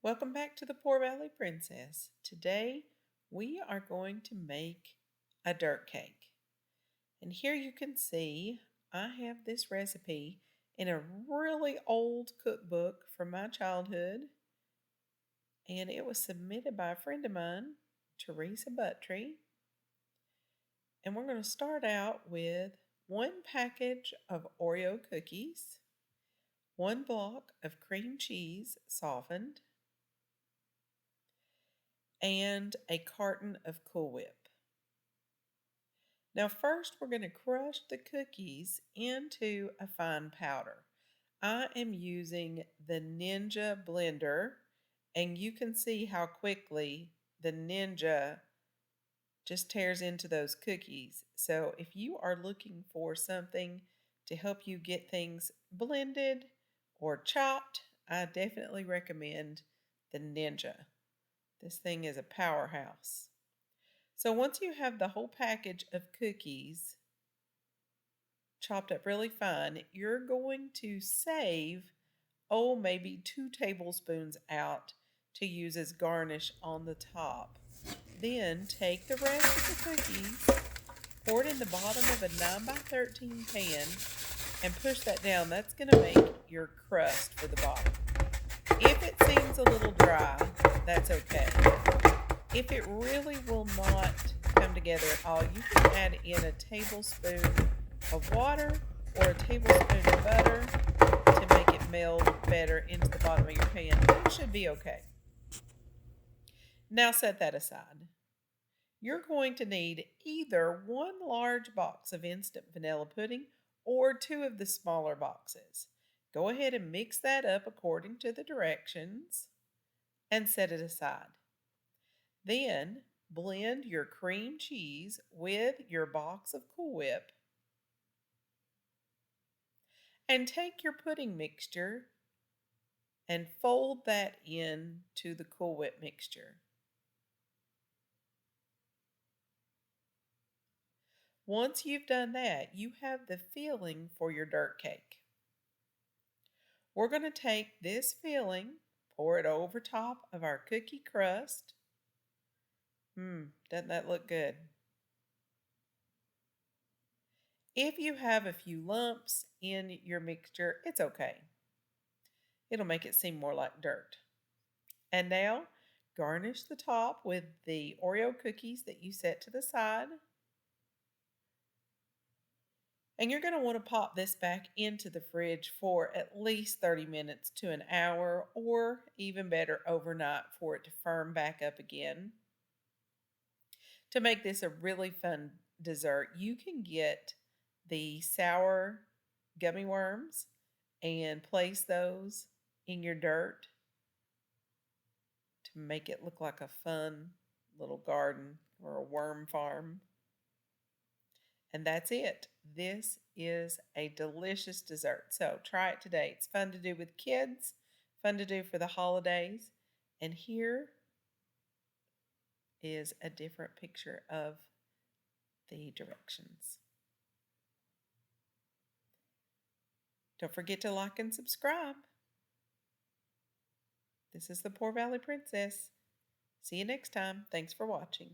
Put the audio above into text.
Welcome back to the Poor Valley Princess. Today we are going to make a dirt cake. And here you can see I have this recipe in a really old cookbook from my childhood. And it was submitted by a friend of mine, Teresa Buttrey. And we're going to start out with one package of Oreo cookies, one block of cream cheese softened, and a carton of Cool Whip. Now first we're going to crush the cookies into a fine powder. I am using the Ninja blender, and you can see how quickly the Ninja just tears into those cookies. So if you are looking for something to help you get things blended or chopped, I definitely recommend the Ninja. This thing is a powerhouse. So once you have the whole package of cookies chopped up really fine, you're going to save, maybe 2 tablespoons out to use as garnish on the top. Then take the rest of the cookies, pour it in the bottom of a 9 by 13 pan, and push that down. That's going to make your crust for the bottom. If it seems a little dry, that's okay. If it really will not come together at all, you can add in a tablespoon of water or a tablespoon of butter to make it meld better into the bottom of your pan. It should be okay. Now set that aside. You're going to need either one large box of instant vanilla pudding or 2 of the smaller boxes. Go ahead and mix that up according to the directions and set it aside. Then blend your cream cheese with your box of Cool Whip and take your pudding mixture and fold that in to the Cool Whip mixture. Once you've done that, you have the filling for your dirt cake. We're going to take this filling, pour it over top of our cookie crust. Doesn't that look good? If you have a few lumps in your mixture, it's okay. It'll make it seem more like dirt. And now, garnish the top with the Oreo cookies that you set to the side. And you're going to want to pop this back into the fridge for at least 30 minutes to an hour, or even better, overnight for it to firm back up again. To make this a really fun dessert, you can get the sour gummy worms and place those in your dirt to make it look like a fun little garden or a worm farm. And that's it. This is a delicious dessert. So try it today. It's fun to do with kids, fun to do for the holidays. And here is a different picture of the directions. Don't forget to like and subscribe. This is the Poor Valley Princess. See you next time. Thanks for watching.